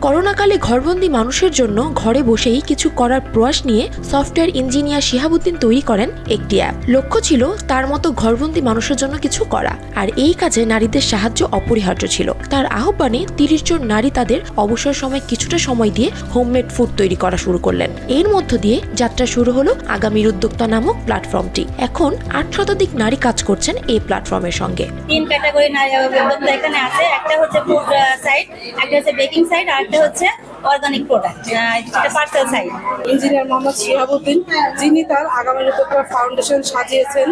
করোনাকালে ঘরবন্দি মানুষের জন্য ঘরে বসেই কিছু করার প্রয়াস নিয়ে সফটওয়্যার ইঞ্জিনিয়ার শিহাবুদ্দিন তৈরি করেন একটি অ্যাপ। লক্ষ্য ছিল তার মতো ঘরবন্দি মানুষের জন্য কিছু করা, আর এই কাজে নারীদের সাহায্য অপরিহার্য ছিল। তার আহ্বানে 30 জন নারী তাদের অবসর সময় কিছুটা সময় দিয়ে হোমমেড ফুড তৈরি করা শুরু করলেন। এর মধ্য দিয়ে যাত্রা শুরু হলো আগামীর উদ্যোক্তা নামক প্ল্যাটফর্মটি। এখন 8 শতাধিক নারী কাজ করছেন এই প্ল্যাটফর্মের সঙ্গে। 3 ক্যাটাগরি নারী উদ্যোক্তা এখানে আছে। একটা হচ্ছে ফুড সাইড, একটা হচ্ছে বেকিং সাইড, আর একটা হচ্ছে অর্গানিক প্রোডাক্ট, যেটা parcel side. Engineer Mohammad Shihabuddin, যিনি তার আগামীর উদ্যোক্তা ফাউন্ডেশন সাজিয়েছেন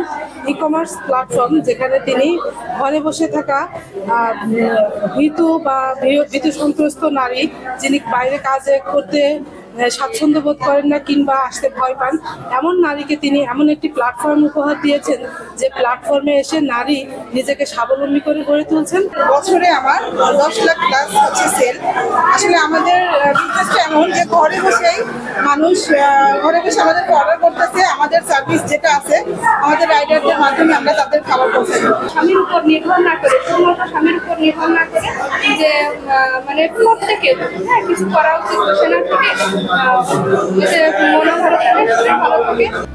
ই-কমার্স প্ল্যাটফর্ম, যেখানে তিনি ঘরে বসে থাকা ভীতু বা ভীতু সন্ত্রস্ত নারী, যিনি বাইরে কাজে করতে স্বাচ্ছন্দ্য বোধ করেন না কিংবা আসতে ভয় পান, এমন নারীকে তিনি এমন একটি প্ল্যাটফর্ম উপহার দিয়েছেন যে প্ল্যাটফর্মে এসে নারী নিজেকে স্বাবলম্বী করে গড়ে তুলছেন। বছরে আমার 10 লাখ প্লাস হচ্ছে সেল। আসলে আমাদের বিজনেসটা এমন যে ঘরে বসেই মানুষ ঘরে বসে আমাদেরকে অর্ডার করতেছে। আমাদের সার্ভিস যেটা আছে আমাদের রাইডারদের মাধ্যমে আমরা তাদের খাবার পৌঁছে দিই। স্বামীর উপর নির্ভর না করে, শুধুমাত্র স্বামীর উপর নির্ভর না করে যে মানে প্রত্যেকে কিছু করা উচিত, সেনা থেকে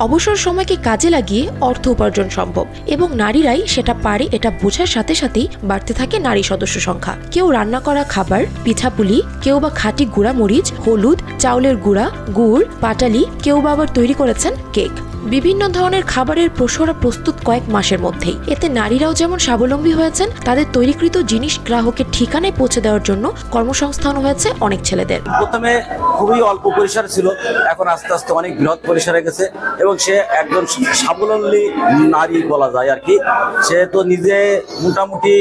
অবসর সময়কে কাজে লাগিয়ে অর্থ উপার্জন সম্ভব এবং নারীরাই সেটা পারে, এটা বোঝার সাথে সাথেই বাড়তে থাকে নারী সদস্য সংখ্যা। কেউ রান্না করা খাবার, পিঠাপুলি, কেউ বা খাঁটি গুঁড়া মরিচ, হলুদ, চাউলের গুঁড়া, গুড়, পাটালি, কেউ বা আবার তৈরি করেছেন কেক। বিভিন্ন ধরনের খাবারের পসরা প্রস্তুত কয়েক মাসের মধ্যেই। এতে নারীরাও যেমন স্বাবলম্বী হয়েছেন, তাদের তৈরিকৃত জিনিস গ্রাহকের ঠিকানায় পৌঁছে দেওয়ার জন্য কর্মসংস্থান হয়েছে অনেক ছেলেদের। প্রথমে খুবই অল্প পরিসর ছিল, এখন আস্তে আস্তে অনেক বৃহৎ পরিসরে গেছে এবং সে একজন স্বাবলম্বী নারী বলা যায় আর কি। সে তো নিজে মোটামুটি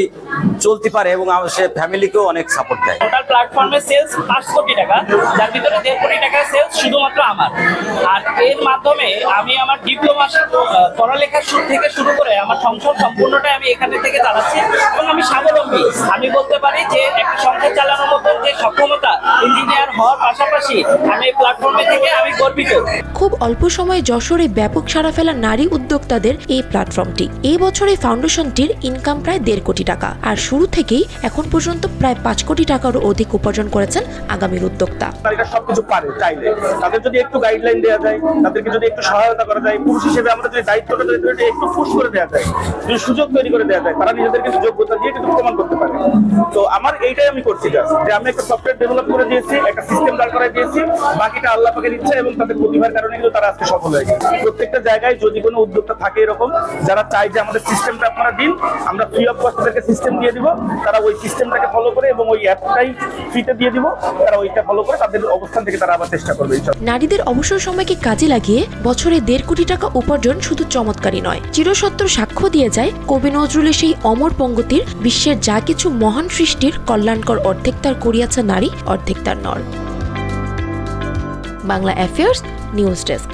চলতে পারে এবং সে ফ্যামিলিকেও অনেক সাপোর্ট দেয়। টোটাল প্ল্যাটফর্মের সেলস 5 কোটি টাকা, যার ভিতরে 1.5 কোটি টাকা সেলস শুধুমাত্র আমার। আর এর মাধ্যমে আমি আমার ডিপ্লোমা পড়ালেখার থেকে শুরু করে আমার সংসার সম্পূর্ণটাই আমি এখানে থেকে চালাচ্ছি এবং আমি স্বাবলম্বী। আমি বলতে পারি যে একটা সংসার চালানোর মতো যে সক্ষমতা ইঞ্জিনিয়ার হওয়ার পাশাপাশি আমি এই প্ল্যাটফর্মে থেকে আমি গর্বিত। খুব অল্প সময়ে যশোরে ব্যাপক সাড়া ফেলা নারী উদ্যোক্তাদের এই প্ল্যাটফর্মটি। এই বছর এই ফাউন্ডেশনটির ইনকাম প্রায় 1.5 কোটি টাকা, আর শুরু থেকেই এখন পর্যন্ত প্রায় 5 কোটি টাকারও অধিক উপার্জন করেছেন আগামীর উদ্যোক্তা। নারীরা সবকিছু পারে চাইলে, তাদের যদি একটু গাইডলাইন দেওয়া যায়, তাদেরকে যদি একটু সহায়তা করা যায়, পুরুষ হিসেবে আমরা যদি দায়িত্বটা একটু পুশ করে দেওয়া যায়, যদি সুযোগ তৈরি করে দেওয়া যায়, তারা নিজেদেরকে যোগ্যতা দিয়ে কিন্তু প্রমাণ করতে পারে। তো আমার এইটাই আমি করছি, যে আমি একটা সফটওয়্যার ডেভেলপ করে দিয়েছি, একটা সিস্টেম দাঁড় করাই দিয়েছি, বাকিটা আল্লাহ পাকের ইচ্ছা এবং তাদের প্রতিভার কারণে কিন্তু তারা আজকে সফল হয়ে গেছে। প্রত্যেকটা জায়গায় যদি কোনো উদ্যোক্তা থাকে এরকম যারা চায় যে আমাদের সিস্টেমটা আপনারা দিন, আমরা ফ্রি অফ কস্ট তাদেরকে সিস্টেম দিয়ে দিব, তারা ওই সিস্টেমটাকে ফলো করে এবং ওই অ্যাপটাই ফ্রিতে দিয়ে দিব, তারা ওইটা ফলো করে তাদের অবস্থান থেকে তারা আবার চেষ্টা করবে। নারীদের অবসর সময়কে কাজে লাগিয়ে বছরে 1.5 কোটি টাকা উপার্জন শুধু চমৎকারই নয়, চিরসত্য সাক্ষ্য দিয়ে যায় কবি নজরুলের সেই অমর পঙ্গতির, বিশ্বের যা কিছু মহান সৃষ্টির কল্যাণকর অর্ধেক তার করিয়াছে নারী, অর্ধেক তার নর। Bangla affairs news desk.